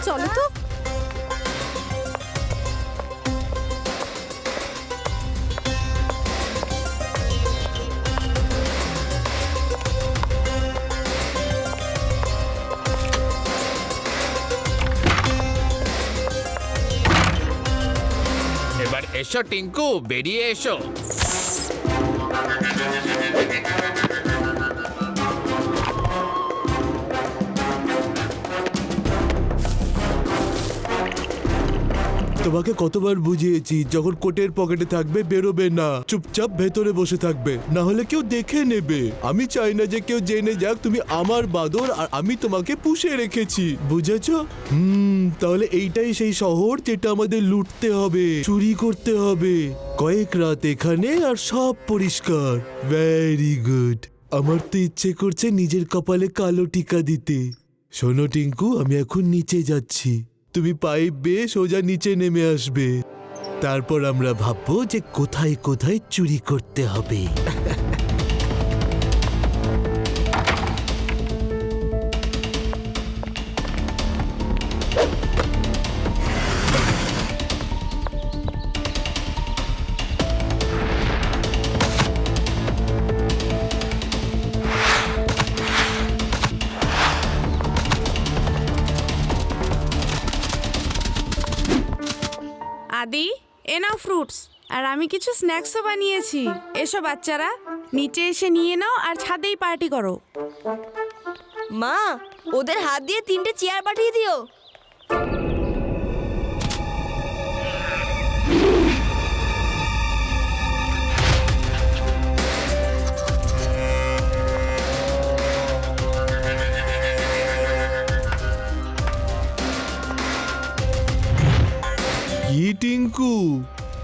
চলো তো। এবার এসো টিঙ্কু, বেরিয়ে এসো। তোমাকে কতবার বুঝিয়েছি, যখন কোটের পকেটে থাকবে বেরোবে না, চুপচাপ ভেতরে বসে থাকবে, না হলে কেউ দেখে নেবে। আমি চাই না যে কেউ জেনে যাক তুমি আমার বাদর আর আমি তোমাকে পুষে রেখেছি, বুঝেছো? তাহলে এইটাই সেই শহর যেটা আমাদের লুটতে হবে, চুরি করতে হবে। কয়েক রাত এখানে আর সব পরিষ্কার। Very good. আমার তো ইচ্ছে করছে নিজের কপালে কালো টিকা দিতে। শোনো টিঙ্কু, আমি এখন নিচে যাচ্ছি, তুমি পাইপ বেয়ে সোজা নিচে নেমে আসবে। তারপর আমরা ভাববো যে কোথায় কোথায় চুরি করতে হবে। আদি, এ নাও ফ্রুটস, আর আমি কিছু স্ন্যাক্সও বানিয়েছি। এসো বাচ্চারা, নিচে এসে নিয়ে নাও আর ছাদেই পার্টি করো। মা, ওদের হাত দিয়ে 3টে চেয়ার পাঠিয়ে দিও। কি টিঙ্কু,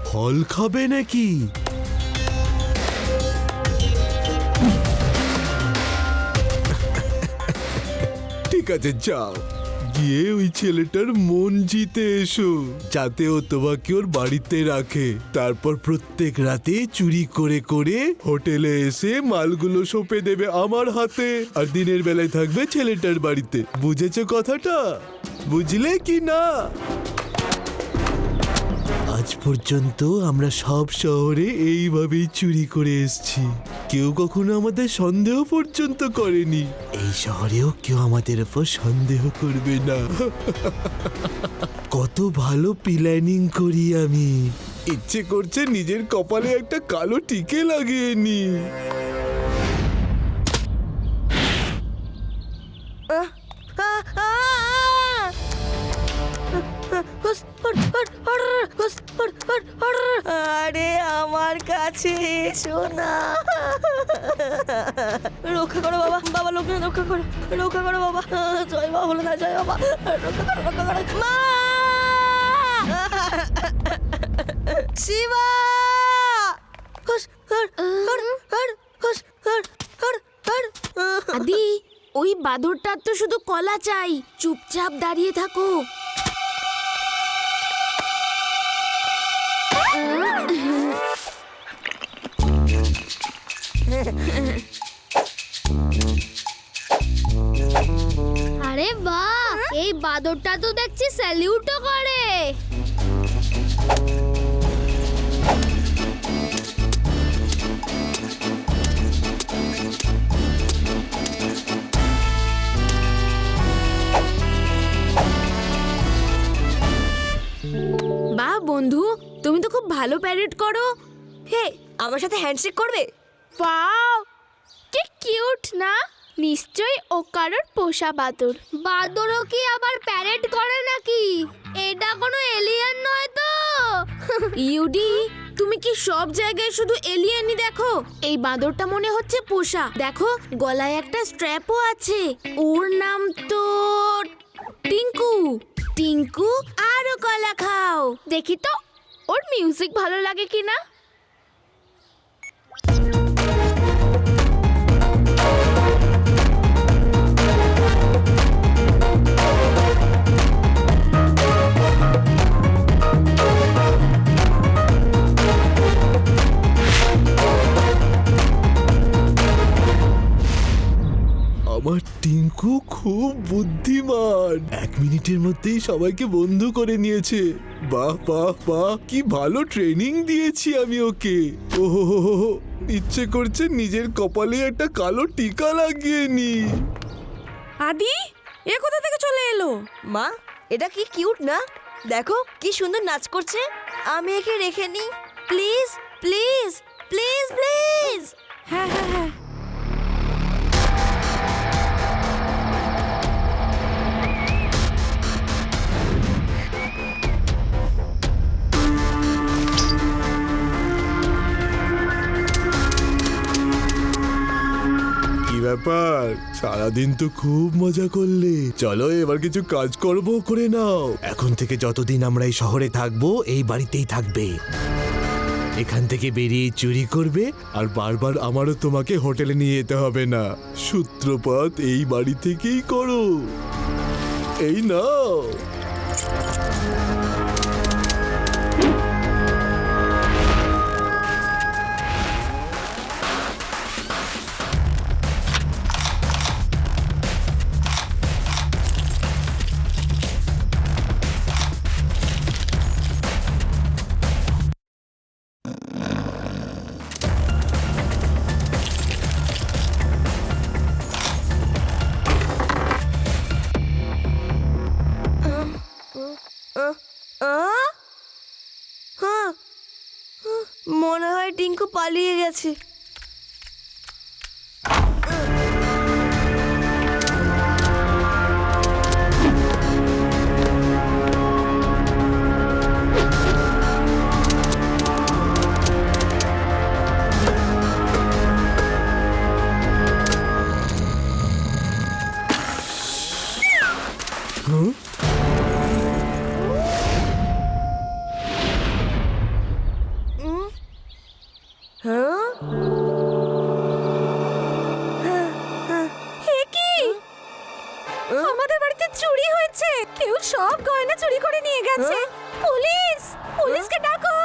ফল খাবে নাকি? ঠিক আছে, যাও গিয়ে ওই ছেলেটার মন জিতে এসো, যাতে ও তোমাকে ওর বাড়িতে রাখে। তারপর প্রত্যেক রাতে চুরি করে করে হোটেলে এসে মালগুলো সঁপে দেবে আমার হাতে, আর দিনের বেলায় থাকবে ছেলেটার বাড়িতে। বুঝেছো কথাটা? বুঝলে কি না? আজ পর্যন্ত আমরা সব শহরে এইভাবেই চুরি করে এসেছি, কেউ কখনো আমাদের সন্দেহ পর্যন্ত করেনি। এই শহরেও কেউ আমাদের উপর সন্দেহ করবে না। কত ভালো প্ল্যানিং করি আমি। ইচ্ছে করছে নিজের কপালে একটা কালো টিকে লাগিয়ে নি। আরে আমার কাছে এসো না। রক্ষা করো বাবা, বাবা লোকনাথ রক্ষা করো, রক্ষা করো বাবা। জয় বাবা, বলে না জয় বাবা, রক্ষা করো, রক্ষা করো। মা! শিবা! আদি, ওই বাদরটার তো শুধু কলা চাই, চুপচাপ দাঁড়িয়ে থাকো। আরে বাহ, এই বাদরটা তো দেখছি স্যালিউটও করে। বাহ বন্ধু, তুমি তো খুব ভালো প্যারেড করো। হে, আমার সাথে হ্যান্ডশেক করবে? ওয়াও, কি কিউট না? নিশ্চয়ই ও কারোর পোষা বাদর। বাদরও কি আবার প্যারেড করে নাকি? এটা কোনো এলিয়েন নয় তো? ইউডি, তুমি কি সব জায়গায় শুধু এলিয়েনই দেখো? এই বাঁদরটা মনে হচ্ছে পোষা। দেখো, গলায় একটা স্ট্র্যাপও আছে। ওর নাম তো টিঙ্কু। টিঙ্কু, আরো কলা খাও। দেখি তো ওর মিউজিক ভালো লাগে কিনা। আমার টিঙ্কু টিঙ্কু খুব বুদ্ধিমান, 1 মিনিটের মধ্যেই সবাইকে বন্ধু করে নিয়েছে। বাহ বাহ বাহ, কি ভালো ট্রেনিং দিয়েছি আমি ওকে। ওহো, ইচ্ছে করছে নিজের কপালে একটা কালো টিকা লাগিয়ে নি। আদি, এ কোথা থেকে চলে এলো? মা, এটা কি কিউট না? দেখো কি সুন্দর নাচ করছে। আমি একে রেখে নি, প্লিজ প্লিজ প্লিজ প্লিজ। হ্যাঁ হ্যাঁ হ্যাঁ। কি ব্যাপার, সারাদিন তো খুব মজা করলে। চলো এবার কিছু কাজকর্ম করে নাও। এখন থেকে যতদিন আমরা এই শহরে থাকবো এই বাড়িতেই থাকবে। এখান থেকে বেরিয়ে চুরি করবে আর বারবার আমারও তোমাকে হোটেলে নিয়ে যেতে হবে না। সূত্রপাত এই বাড়ি থেকেই করো। এই নাও। মনে হয় টিঙ্কু পালিয়ে গেছে। আমাদের বাড়িতে চুরি হয়েছে, কেউ সব গয়না চুরি করে নিয়ে গেছে। পুলিশ, পুলিশকে ডাকো।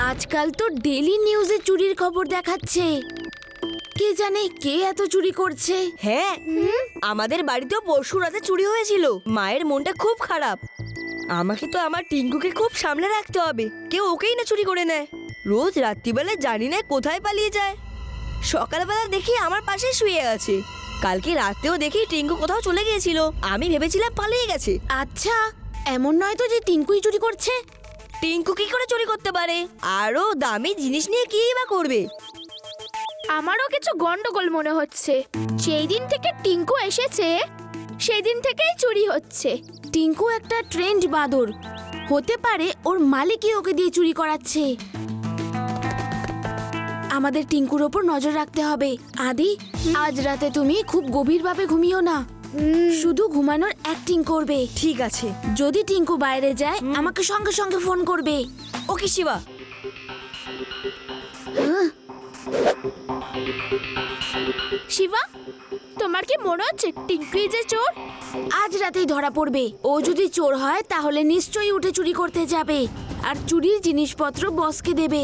আজকাল তো ডেলি নিউজে চুরির খবর দেখাচ্ছে। কে জানে কে এত চুরি করছে। হ্যাঁ, আমাদের বাড়িতেও পরশু রাতে চুরি হয়েছিল। মায়ের মনটা খুব খারাপ। আমাকে তো আমার টিঙ্কুকে খুব সামলে রাখতে হবে। কেউ ওকেই না চুরি করে নেয়। রোজ রাত্রিবেলা জানি না কোথায় পালিয়ে যায়। সকালবেলা দেখি আমার পাশে শুয়ে আছে। কালকে রাতেও দেখি টিঙ্কু কোথাও চলে গিয়েছিল। আমি ভেবেছিলাম পালিয়ে গেছে। আচ্ছা, এমন নয় তো যে টিঙ্কুই চুরি করছে? টিঙ্কু কি করে চুরি করতে পারে? আরো দামি জিনিস নিয়ে কি বা করবে? আমারও কিছু গন্ডগোল মনে হচ্ছে। যেই দিন থেকে টিঙ্কু এসেছে সেই দিন থেকেই চুরি হচ্ছে। টিঙ্কু একটা ট্রেন্ড বাঁদর, হতে পারে ওর মালিকই ওকে দিয়ে চুরি করাচ্ছে। আমাদের টিঙ্কুর ওপর নজর রাখতে হবে। আদি, আজ রাতে তুমি খুব গভীরভাবে ঘুমিও না, শুধু ঘুমানোর অ্যাক্টিং করবে। ঠিক আছে। যদি টিঙ্কু বাইরে যায় আমাকে সঙ্গে সঙ্গে ফোন করবে। ওকে শিবা। শিবা, তোমার কি মনে হচ্ছে টিঙ্কুই যে চোর? আজ রাতেই ধরা পড়বে। ও যদি চোর হয় তাহলে নিশ্চয়ই উঠে চুরি করতে যাবে আর চুরির জিনিসপত্র বসকে দেবে।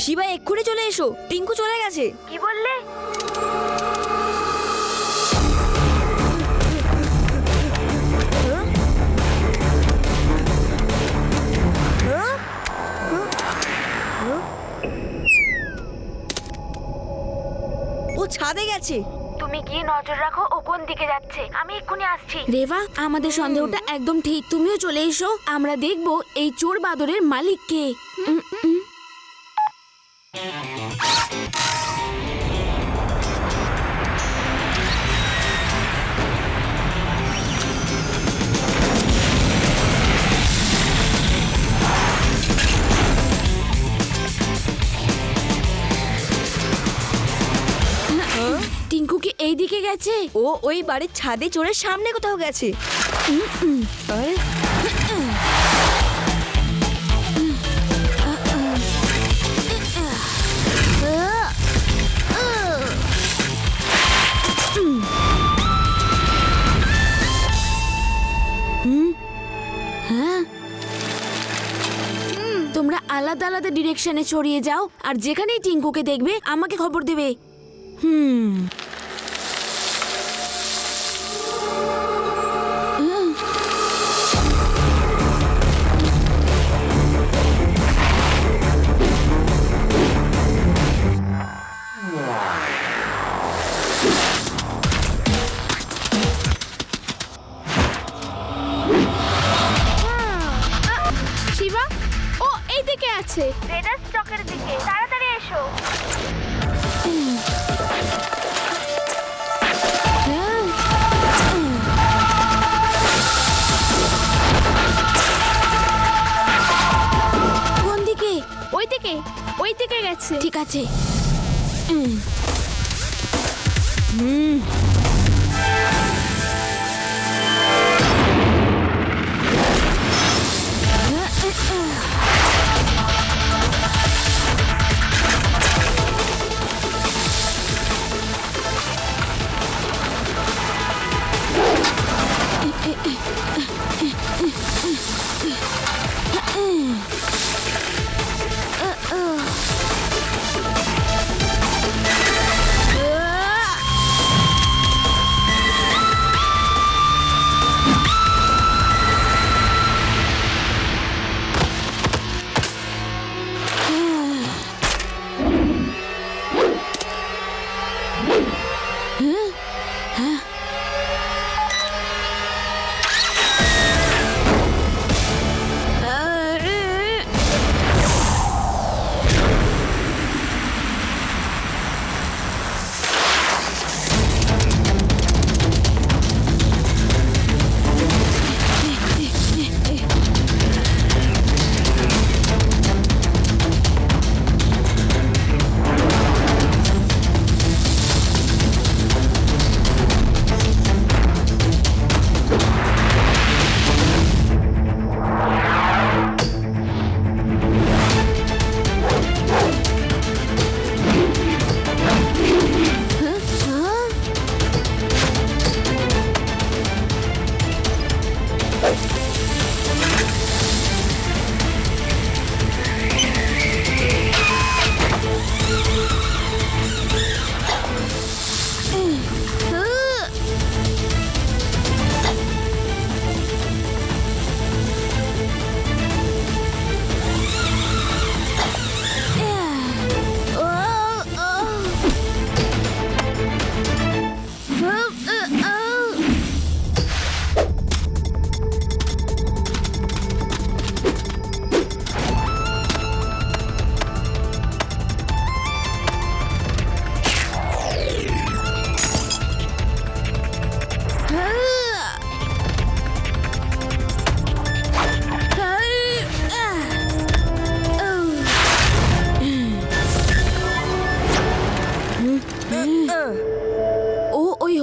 শিবা, এক্ষুনি চলে এসো। টিঙ্কু চলে গেছে। কি বললে? ও ছাদে গেছে। তুমি গিয়ে নজর রাখো ও কোন দিকে যাচ্ছে। আমি এক্ষুনি আসছি। রেবা, আমাদের সন্দেহটা একদম ঠিক। তুমিও চলে এসো, আমরা দেখব এই চোর বাদরের মালিক কে। টিঙ্কু কি এই দিকে গেছে? ও ওই বাড়ির ছাদে চড়ে সামনে কোথাও গেছে। আরে, তোমরা আলাদা আলাদা ডিরেকশনে ছড়িয়ে যাও, আর যেখানেই টিঙ্কুকে দেখবে আমাকে খবর দেবে। শিবা, ও এই দিকে আছে, রেডার স্টকের দিকে। তাড়াতাড়ি এসো। কোন দিকে? ওই দিকে গেছে। ঠিক আছে।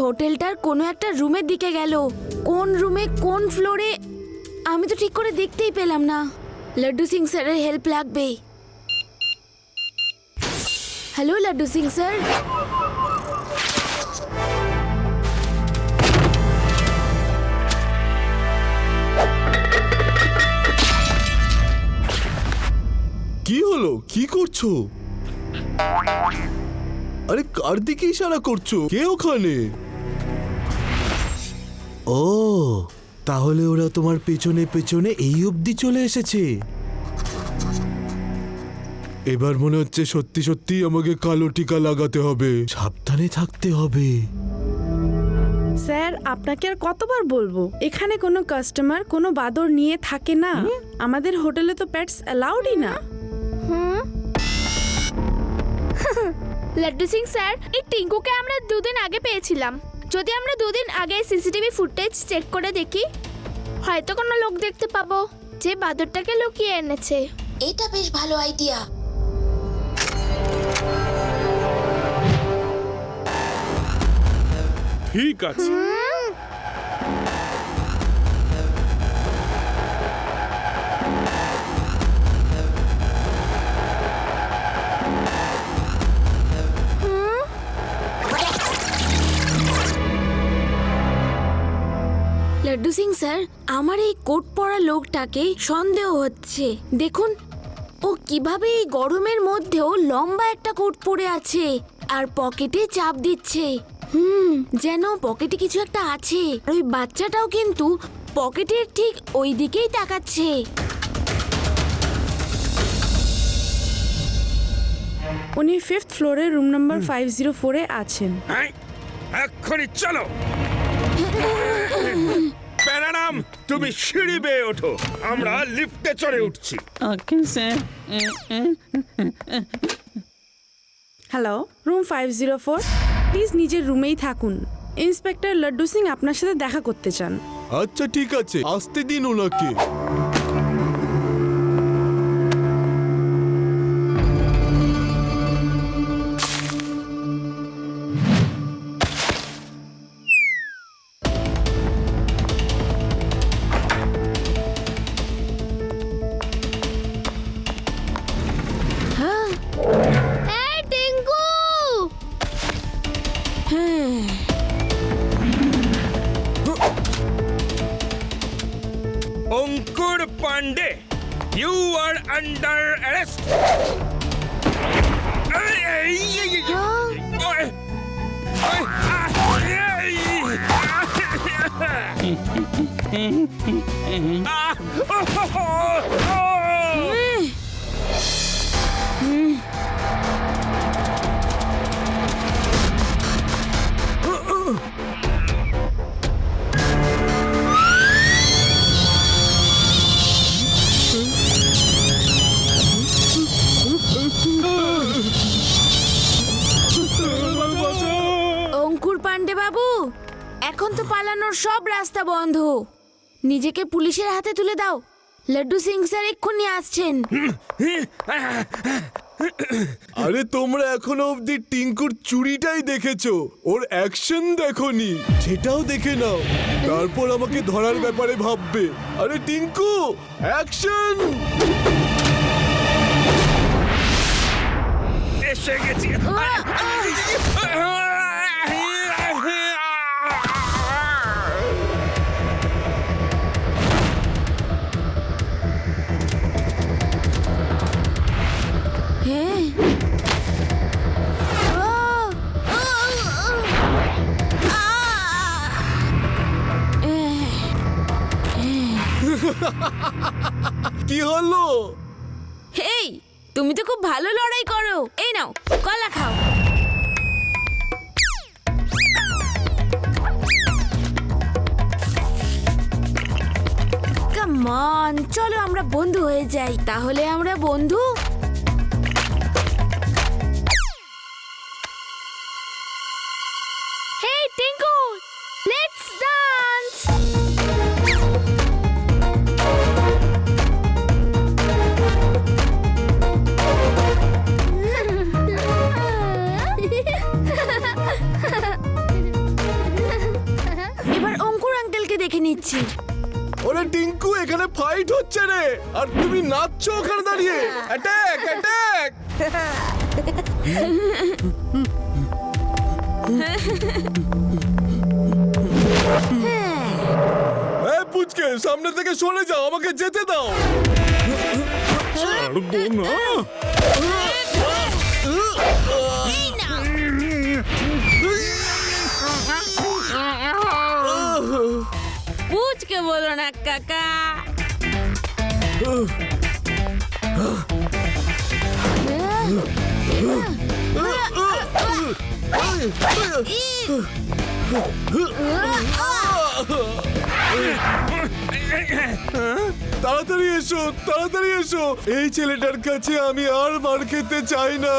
হোটেলটার কোনো একটা রুমের দিকে গেল। কোন রুমে কোন ফ্লোরে আমি তো ঠিক করে দেখতেই পেলাম না। লাড্ডু সিং স্যারের হেল্প লাগবে। Hello Laddu Singh sir. কি হলো? কি করছো? আরে কার দিকে ইশারা করছো? কে ওখানে? ও, তাহলে ওরা তোমার পেছনে পেছনে এই অবধি চলে এসেছে। এবার মনে হচ্ছে সত্যি সত্যি আমাকে কালো টিকা লাগাতে হবে। সাবধানে থাকতে হবে। স্যার, আপনাকে আর কতবার বলবো, এখানে কোনো কাস্টমার কোনো বাদর নিয়ে থাকে না। আমাদের হোটেলে তো পেটস অ্যালাউডই না। লাড্ডু সিং স্যার, এই টিঙ্কুকে আমরা 2 দিন আগে পেয়েছিলাম। যদি আমরা 2 দিন আগে সিসিটিভি ফুটেজ চেক করে দেখি, হয়তো কোনো লোক দেখতে পাবো যে বাদরটাকে লুকিয়ে এনেছে। এটা বেশ ভালো আইডিয়া। ঠিক আছে। লাড্ডু সিং স্যার, আমার এই কোট পরা লোকটাকে সন্দেহ হচ্ছে। দেখুন, ও কিভাবে এই গরমের মধ্যেও লম্বা একটা কোট পরে আছে আর পকেটে চাপ দিচ্ছে। যেন পকেটে কিছু একটা আছে। আর ওই বাচ্চাটাও কিন্তু পকেটের ঠিক ওই দিকেই তাকাচ্ছে। উনি 5th ফ্লোরে রুম নাম্বার 504-এ আছেন। হ্যাঁ, এক্ষুনি চলো। প্যারানাম, তুমি সিঁড়ি বেয়ে ওঠো, আমরা লিফটে চড়ে উঠছি। Okay sir. Hello, room 504, please নিজের রুমেই থাকুন। ইন্সপেক্টর লাড্ডু সিং আপনার সাথে দেখা করতে চান। আচ্ছা ঠিক আছে, আসতে দিন ওনাকে। এই Tinku, Ankur Pandey, you are under arrest. Ankur Pandey বাবু, এখন তো পালানোর সব রাস্তা বন্ধ। নিজেকে পুলিশের হাতে তুলে দাও। লাড্ডু সিং স্যার এক্ষুনি আসছেন। আরে তোমরা এখনো অবধি টিঙ্কুর চুরিটাই দেখেছো, ওর অ্যাকশন দেখোনি। সেটাও দেখে নাও, তারপর আমাকে ধরার ব্যাপারে ভাববে। আরে টিঙ্কু, অ্যাকশন! এসে গেছি। হ্যাঁ। কি হলো? হেই, তুমি তো খুব ভালো লড়াই করো। এই নাও, কলা খাও। কাম অন, চলো আমরা বন্ধু হয়ে যাই। তাহলে আমরা বন্ধু। hey Tinku, let's dance. এবার অঙ্কুর আঙ্কেলকে দেখে নিচ্ছি। ওরে টিঙ্কু, এখানে ফাইট হচ্ছে রে, আর তুমি নাচছো ওখানে দাঁড়িয়ে। Attack, attack! এই পুচকে, সামনে থেকে সরে যাও, আমাকে যেতে দাও। ছাড়বো না। পুচকে বলো না কাকা। তাড়াতাড়ি এসো, তাড়াতাড়ি এসো। এই ছেলেটার কাছে আমি আর মার খেতে চাই না।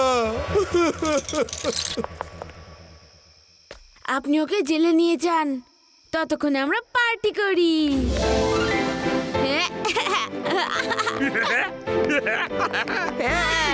আপনি ওকে জেলে নিয়ে যান, ততক্ষণে আমরা পার্টি করি। হ্যাঁ